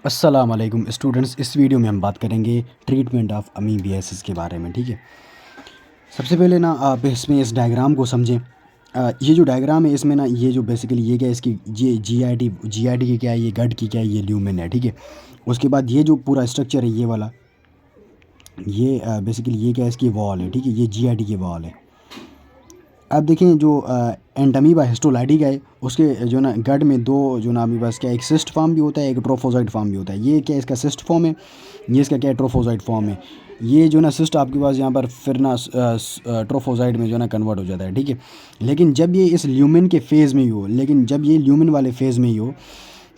अस्सलाम वालेकुम स्टूडेंट्स। इस वीडियो में हम बात करेंगे ट्रीटमेंट ऑफ अमीबियासिस के बारे में। ठीक है, सबसे पहले ना आप इसमें इस डायग्राम को समझें। ये जो डायग्राम है इसमें ना ये जो बेसिकली ये क्या है, इसकी ये जी आई टी की क्या है, ये गट की क्या है, ये ल्यूमेन है। ठीक है, उसके बाद ये जो पूरा स्ट्रक्चर है ये वाला, ये बेसिकली ये क्या है, इसकी वॉल है। ठीक है, ये जी की वॉल है। अब देखें जो एंटमीबा हिस्टोलाइटिका है उसके जो ना गट में दो जो ना आपके पास क्या, एक सिस्ट फॉर्म भी होता है, एक ट्रोफोजाइट फॉर्म भी होता है। ये क्या है, इसका सिस्ट फॉर्म है, ये इसका क्या है, ट्रोफोजाइट फॉर्म है। ये जो ना सिस्ट आपके पास यहाँ पर फिर ना ट्रोफोजाइट में जो ना कन्वर्ट हो जाता है। ठीक है, लेकिन जब ये इस ल्यूमिन के फेज़ में ही हो, लेकिन जब ये ल्यूमिन वाले फेज़ में ही हो,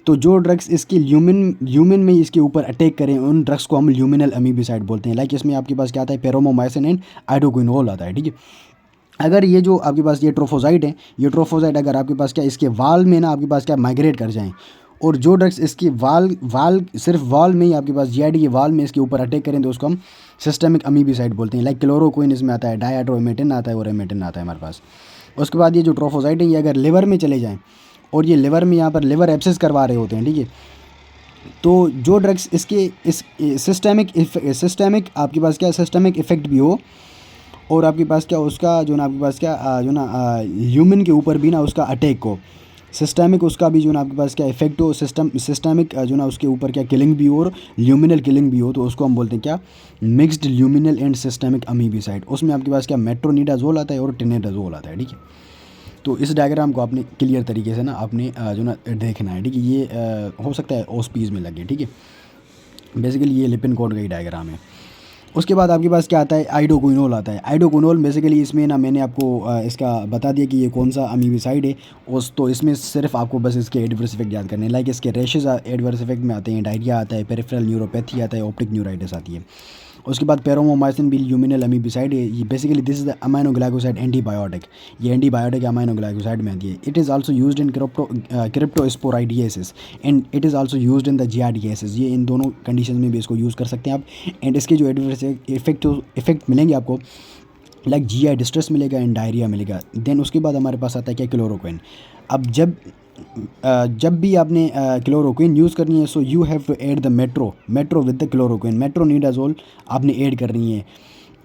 तो जो ड्रग्स इसके ल्यूमिन में ही इसके ऊपर अटैक करें, उन ड्रग्स को हम ल्यूमिनल अमीबिसाइड बोलते हैं। लाइक इसमें आपके पास क्या आता है, पेरोमोमाइसिन एंड आइडोक्विनोल आता है। ठीक है, अगर ये जो आपके पास ये ट्रोफोजाइट है, ये ट्रोफोजाइट अगर आपके पास क्या इसके वाल में ना आपके पास क्या माइग्रेट कर जाएं, और जो ड्रग्स इसकी वाल वाल सिर्फ वाल में ही आपके पास जीआईडी के वाल में इसके ऊपर अटैक करें, तो उसको हम सिस्टेमिक अमीबिसाइड बोलते हैं। लाइक क्लोरोक्विन इसमें आता है, डायहाइड्रोएमेटिन आता है और एमेटिन आता है हमारे पास। उसके बाद ये जो ट्रोफोजाइट है ये अगर लिवर में चले जाएँ, और ये लिवर में यहाँ पर लिवर एब्सेस करवा रहे होते हैं। ठीक है, तो जो ड्रग्स इसके इस सिस्टेमिक आपके पास क्या सिस्टेमिक इफेक्ट भी हो, और आपके पास क्या उसका जो ना आपके पास क्या जो ना ह्यूमन के ऊपर भी ना उसका अटैक हो, सिस्टमिक उसका भी जो ना आपके पास क्या इफेक्ट हो, सिस्टमिक जो ना उसके ऊपर क्या किलिंग भी हो और ल्यूमिनल किलिंग भी हो, तो उसको हम बोलते हैं क्या, मिक्स्ड ल्यूमिनल एंड सिस्टमिक अमीबिसाइड। उसमें आपके पास क्या मेट्रोनिडाजोल आता है और टेनेडाजोल आता है। ठीक है, तो इस डायग्राम को आपने क्लियर तरीके से ना आपने जो ना देखना है। ठीक है, ये हो सकता है ओस्पीज़ में लगे। ठीक है, बेसिकली ये लिपिन कोड का ही डायग्राम है। उसके बाद आपके पास क्या आता है, आइडोक्विनोल आता है। आइडोक्विनोल बेसिकली इसमें ना मैंने आपको इसका बता दिया कि ये कौन सा अमीबिसाइड है। उस तो इसमें सिर्फ आपको बस इसके एडवर्स इफेक्ट याद करने हैं। लाइक इसके रैशेज एडवर्स इफेक्ट में आते हैं, डायरिया आता है, पेरिफेरल न्यूरोपैथी आता है, ऑप्टिक न्यूराइटिस आती है। उसके बाद पेरोमोमाइसिन भी ल्यूमिनल अमीबिसाइड है। ये basically this is the aminoglycoside antibiotic, ये एंटीबायोटिक अमाइनोग्लाइकोसाइड में आती है। It is also used in cryptosporidiosis and it is also used in the giardiasis. ये इन दोनों कंडीशन में भी इसको यूज़ कर सकते हैं आप। एंड इसके जो एडवर्स इफेक्ट मिलेंगे आपको, लाइक जीआई डिस्ट्रेस मिलेगा एंड डायरिया मिलेगा। देन उसके बाद हमारे पास आता है क्या, क्लोरोक्विन। अब जब भी आपने क्लोरोक्विन यूज़ करनी है, so you have to add the metro with the chloroquine, metronidazole आपने ऐड करनी है।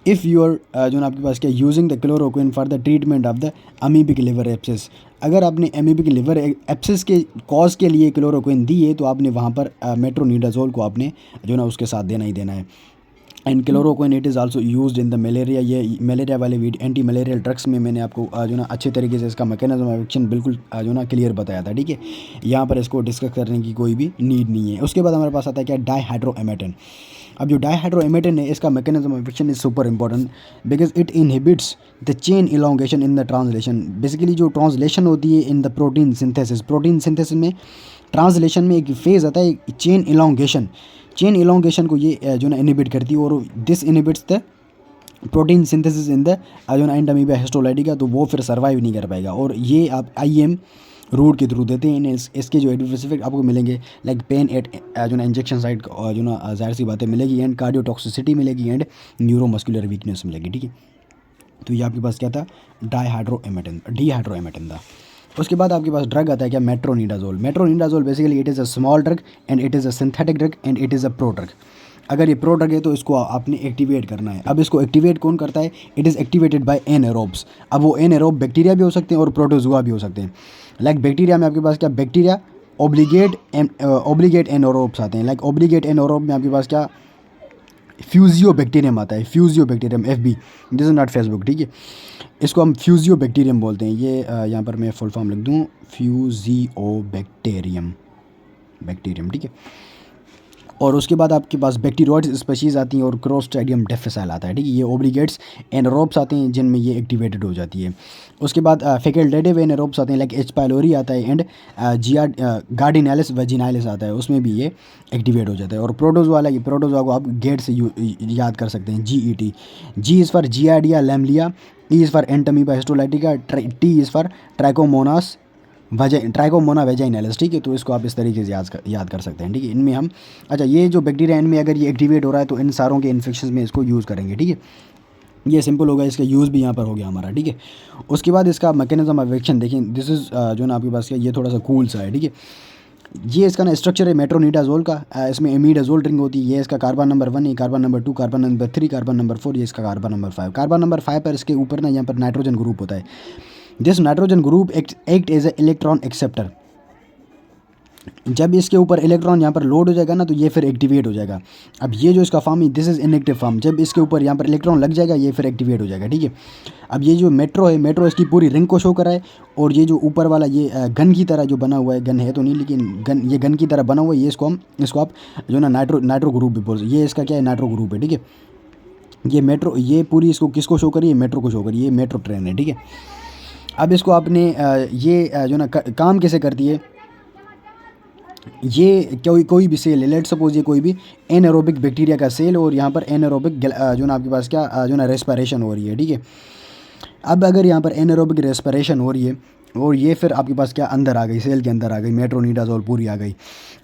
इफ़ यू आर जो ना आपके पास क्या using the chloroquine for the treatment of the amoebic liver एप्सिस। अगर आपने अमीबिक लिवर एप्सिस के कॉज के लिए क्लोरोक्विन दी है, तो आपने वहाँ पर मेट्रोनिडाजोल को आपने जो ना उसके साथ देना ही देना है। And chloroquine it is also used in the malaria. ये मलेरिया वाले एंटी मलेरियल ड्रग्स में मैंने आपको जो ना अच्छे तरीके से इसका मैकेनिज्म ऑफ एक्शन बिल्कुल जो ना क्लियर बताया था। ठीक है, यहाँ पर इसको डिस्कस करने की कोई भी नीड नहीं है। उसके बाद हमारे पास आता है क्या, डाईहाइड्रोएमेटिन। अब जो डाईहाइड्रोएमेटिन है, इसका mechanism of action is super important because it inhibits the chain elongation in the translation. Basically जो ट्रांसलेशन होती है इन द प्रोटीन सिंथेसिस में ट्रांसलेशन में एक फेज़ आता है चेन इलोंगेशन को ये जो ना इनहिबिट करती है, और this inhibits the protein synthesis in the जो ना एंटमीबा हिस्टोलाइटिका। तो वो फिर सर्वाइव नहीं कर पाएगा, और ये आप आईएम रूट के थ्रू देते हैं। इसके जो एडवर्स इफेक्ट आपको मिलेंगे, लाइक पेन एट जो ना इंजेक्शन साइट जो ना जाहिर सी बातें मिलेगी, एंड कार्डियोटॉक्सिसिटी मिलेगी, एंड न्यूरोमस्कुलर वीकनेस मिलेगी। ठीक है, तो ये आपके पास क्या था, डीहाइड्रोएमेटिन था। उसके बाद आपके पास ड्रग आता है क्या, metronidazole basically it is a small drug and it is a synthetic drug and it is a pro drug. अगर ये प्रो ड्रग है तो इसको आपने एक्टिवेट करना है। अब इसको एक्टिवेट कौन करता है, इट इज़ एक्टिवेटेड बाय एनएरोब्स। अब वो एनएरोब बैक्टीरिया भी हो सकते हैं और प्रोटोजुआ भी हो सकते हैं। लाइक बैक्टीरिया में आपके पास क्या, बैक्टीरिया ओब्लिगेट एनएरोब्स आते हैं। लाइक ओब्लिगेट एनएरोब में आपके पास क्या, फ्यूजियो बैक्टीरियम आता है, fusobacterium FB, this is not Facebook. ठीक है, इसको हम फ्यूजियो बैक्टीरियम बोलते हैं। ये यहाँ पर मैं फुल फॉर्म लिख दूँ, फ्यूजियो बैक्टीरियम। ठीक है, और उसके बाद आपके पास बैक्टीरियोइड्स स्पीशीज़ आती हैं और क्लोस्ट्रिडियम डिफिसाइल आता है। ठीक है, ये ओब्लिगेट्स एनारोब्स आते हैं जिनमें ये एक्टिवेटेड हो जाती है। उसके बाद फैकल्टेटिव एनारोब्स आते हैं, लाइक H. पायलोरी आता है, एंड गार्डिनालिस वेजिनालिस आता है, उसमें भी ये एक्टिवेट हो जाता है। और प्रोटोजोआ को आप गेट से याद कर सकते हैं, GET। G is for giardia lamblia, E is for entamoeba histolytica, T is for trichomonas vaginalis. ठीक है, तो इसको आप इस तरीके से याद कर सकते हैं। ठीक है, इनमें हम अच्छा ये जो बैक्टीरिया इनमें अगर ये एक्टिवेट हो रहा है, तो इन सारों के इन्फेक्शन में इसको यूज़ करेंगे। ठीक है, ये सिंपल होगा, इसका यूज़ भी यहाँ पर हो गया हमारा। ठीक है, उसके बाद इसका मैकेनिज्म ऑफ एक्शन देखें, दिस इज़ जो ना आपके पास क्या, ये थोड़ा सा कूल सा है। ठीक है, ये इसका ना स्ट्रक्चर है मेट्रोनिडाजोल का। इसमें इमीडाजोल रिंग होती है। ये इसका कार्बन नंबर 1, ये carbon number 2, carbon number 3, carbon number 4, ये इसका कार्बन नंबर 5। कार्बन नंबर 5 पर इसके ऊपर ना यहाँ पर नाइट्रोजन ग्रुप होता है। This nitrogen group act as a electron acceptor. जब इसके ऊपर इलेक्ट्रॉन यहाँ पर लोड हो जाएगा ना तो ये फिर एक्टिवेट हो जाएगा। अब ये जो इसका फॉर्म है दिस इज़ इनएक्टिव फॉर्म। जब इसके ऊपर यहाँ पर इलेक्ट्रॉन लग जाएगा ये फिर एक्टिवेट हो जाएगा, ठीक है। अब ये जो मेट्रो है, मेट्रो इसकी पूरी रिंग को शो करा है। और ये जो ऊपर वाला ये गन की तरह जो बना हुआ है, गन है तो नहीं लेकिन गन की तरह बना हुआ है, ये इसको आप जो ना नाइट्रो ग्रुप भी बोल। ये इसका क्या है, नाइट्रो ग्रुप है, ठीक है। ये मेट्रो, ये पूरी इसको किसको शो करिए, मेट्रो को शो करिए। ये मेट्रो ट्रेन है, ठीक है। अब इसको आपने ये जो ना काम कैसे करती है, ये कोई भी सेल है, लेट सपोज ये कोई भी एनारोबिक बैक्टीरिया का सेल, और यहाँ पर एनारोबिक जो ना आपके पास क्या जो ना रेस्पिरेशन हो रही है, ठीक है। अब अगर यहाँ पर एनारोबिक रेस्पिरेशन हो रही है और ये फिर आपके पास क्या अंदर आ गई, सेल के अंदर आ गई, मेट्रोनिडाजोल पूरी आ गई।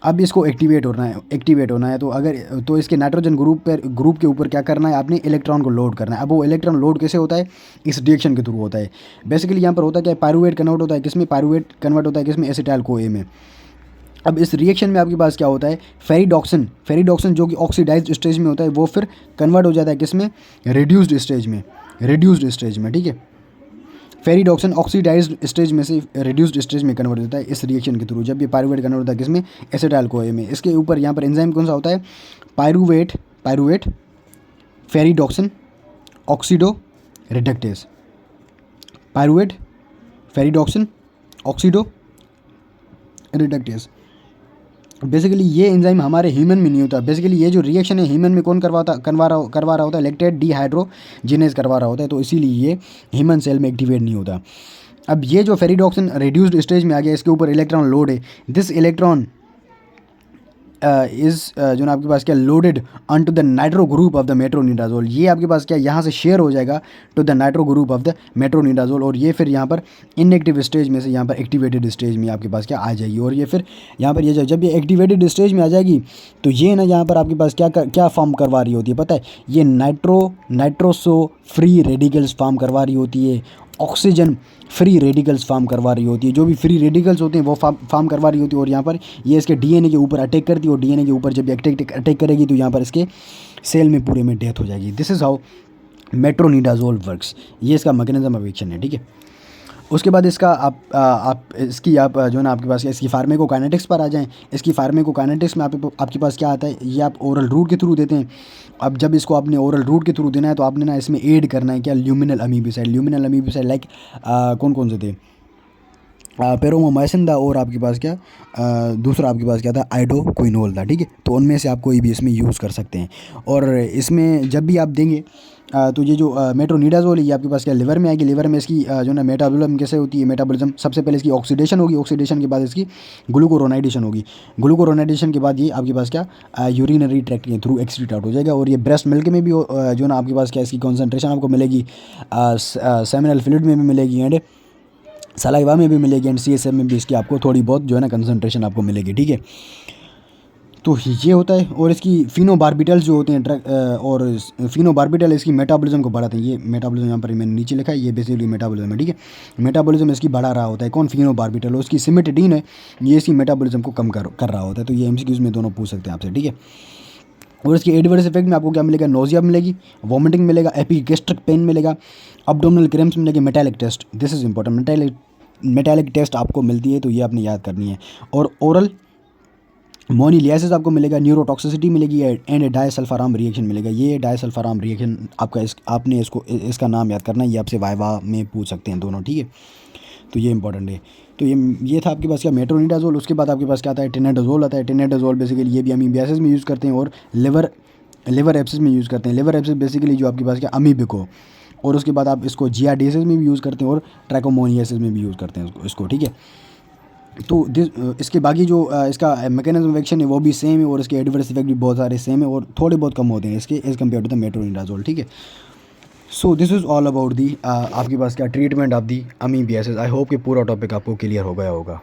अब इसको एक्टिवेट होना है तो इसके नाइट्रोजन ग्रुप के ऊपर क्या करना है, आपने इलेक्ट्रॉन को लोड करना है। अब वो इलेक्ट्रॉन लोड कैसे होता है, इस रिएक्शन के थ्रू होता है। बेसिकली यहाँ पर होता क्या है, पायरुवेट कन्वर्ट होता है किसमें, पायरुवेट कन्वर्ट होता है किसमें, एसिटाइल CoA में। अब इस रिएक्शन में आपके पास क्या होता है, फेरिडॉक्सिन जो कि ऑक्सीडाइज्ड स्टेज में होता है, वो फिर कन्वर्ट हो जाता है किसमें, रिड्यूस्ड स्टेज में, ठीक है। फेरिडॉक्सिन ऑक्सीडाइज्ड स्टेज में से रिड्यूस्ड स्टेज में कन्वर्ट होता है इस रिएक्शन के थ्रू। जब ये पायरुवेट कन्वर्ट होता है किसमें, एसिटाइल CoA में। इसके ऊपर यहाँ पर एंजाइम कौन सा होता है, pyruvate ferredoxin oxido reductase. Pyruvate ferredoxin oxido reductase. Basically ये एंजाइम हमारे ह्यूमन में नहीं होता। बेसिकली ये जो रिएक्शन है ह्यूमन में कौन करवा रहा होता है, लैक्टेट डिहाइड्रोजिनेज करवा रहा होता है, तो इसीलिए ये ह्यूमन सेल में एक्टिवेट नहीं होता। अब ये जो फेरिडॉक्सिन रिड्यूस्ड स्टेज में आ गया, इसके ऊपर इलेक्ट्रॉन लोड है। दिस इलेक्ट्रॉन इज़ जो ना आपके पास क्या loaded on to the nitro group of the metronidazole. ये आपके पास क्या यहाँ से शेयर हो जाएगा to the nitro group of the metronidazole, और ये फिर यहाँ पर इनएक्टिव स्टेज में से यहाँ पर एक्टिवेटेड स्टेज में आपके पास क्या आ जाएगी। और ये फिर यहाँ पर ये जब ये एक्टिवेटेड स्टेज में आ जाएगी तो ये ना यहाँ पर आपके पास क्या फॉर्म करवा रही होती है पता है, ये नाइट्रोसो फ्री रेडिकल्स फॉर्म करवा रही होती है, ऑक्सीजन फ्री रेडिकल्स फॉर्म करवा रही होती है। जो भी फ्री रेडिकल्स होते हैं वो फॉर्म करवा रही होती है, और यहाँ पर ये इसके डीएनए के ऊपर अटैक करती है, और डीएनए के ऊपर जब अटैक करेगी तो यहाँ पर इसके सेल में पूरे में डेथ हो जाएगी। This is how metronidazole works. ये इसका मैकेनिज्म ऑफ एक्शन है, ठीक है। उसके बाद इसका आप जो ना आपके पास इसकी फार्मेकोकाइनेटिक्स पर आ जाएं। इसकी फार्मेकोकाइनेटिक्स में आपके पास क्या आता है, ये आप ओरल रूट के थ्रू देते हैं। अब जब इसको आपने ओरल रूट के थ्रू देना है तो आपने ना इसमें ऐड करना है क्या, ल्यूमिनल अमीबिसाइड लाइक कौन से थे, पेरोमोमाइसिन था, और आपके पास क्या दूसरा आपके पास क्या था, आइडोक्विनोल था, ठीक है। तो उनमें से आप कोई भी इसमें यूज़ कर सकते हैं। और इसमें जब भी आप देंगे तो ये जो मेट्रोनिडाजोल है ये आपके पास क्या लिवर में आएगी। लिवर में इसकी जो ना मेटाबॉलिज्म कैसे होती है, मेटाबॉलिज्म सबसे पहले इसकी ऑक्सीडेशन होगी, ऑक्सीडेशन के बाद इसकी ग्लूकोरोनाइडेशन होगी, ग्लूकोरोनाइडेशन के बाद ये आपके पास क्या यूरिनरी ट्रैक्ट के थ्रू एक्सक्रीट आउट हो जाएगा। और ये ब्रेस्ट मिल्क में भी जो ना आपके पास क्या इसकी कॉन्सेंट्रेशन आपको मिलेगी, सेमिनल फ्लूइड में भी मिलेगी, एंड सलाइवा में भी मिलेगी, एंड CSF में भी इसकी आपको थोड़ी बहुत जो है ना कंसंट्रेशन आपको मिलेगी, ठीक है। तो ये होता है। और इसकी फिनोबार्बिटल्स जो होते हैं और फिनोबार्बिटल इसकी मेटाबॉलिज्म को बढ़ाते हैं। ये मेटाबॉलिज्म यहाँ पर मैंने नीचे लिखा है, ये बेसिकली मेटाबॉलिज्म है, ठीक है। मेटाबॉलिज्म इसकी बढ़ा रहा होता है कौन, फिनोबार्बिटल। और उसकी सिमेटिडीन है, ये इसकी मेटाबॉलिज्म को कम कर रहा होता है। तो ये MCQs में दोनों पूछ सकते हैं आपसे, ठीक है। और इसके एडवर्स इफेक्ट में आपको क्या मिलेगा, नोजिया मिलेगी, वॉमिटिंग मिलेगा, एपिगैस्ट्रिक पेन मिलेगा, अब्डोमिनल क्रैम्प्स मिलेगी, metallic taste, this is important, metallic taste आपको मिलती है, तो ये आपने याद करनी है। और ओरल मोनिलियासिस आपको मिलेगा, न्यूरोटॉक्सिसिटी मिलेगी, एंड डायसल्फाराम रिएक्शन मिलेगा। ये डायसल्फाराम रिएक्शन आपने इसका नाम याद करना है, ये आपसे वाइवा में पूछ सकते हैं दोनों, ठीक है। तो ये इंपॉर्टेंट है। तो ये था आपके पास क्या मेट्रोनिडाजोल। उसके बाद आपके पास क्या आता है, टेनेडाजोल आता है। टेनेडाजोल बेसिकली ये भी अमीबियासिस में यूज़ करते हैं और लिवर एब्सिस में यूज़ करते हैं। लिवर एब्सिस बेसिकली जो आपके पास क्या अमीबिक हो, और उसके बाद आप इसको जियाडियासिस में भी यूज़ करते हैं और ट्रैकोमोनियासिस में भी यूज़ करते हैं इसको, ठीक है। तो इसके बाकी जो इसका मैकेनिज्म ऑफ एक्शन है वो भी सेम है, और इसके एडवर्स इफेक्ट भी बहुत सारे सेम है, और थोड़े बहुत कम होते हैं इसके as compare to the metronidazole, ठीक है। So this is all about the आपके पास क्या treatment of the amoebiasis. I hope कि पूरा टॉपिक आपको क्लियर हो गया होगा।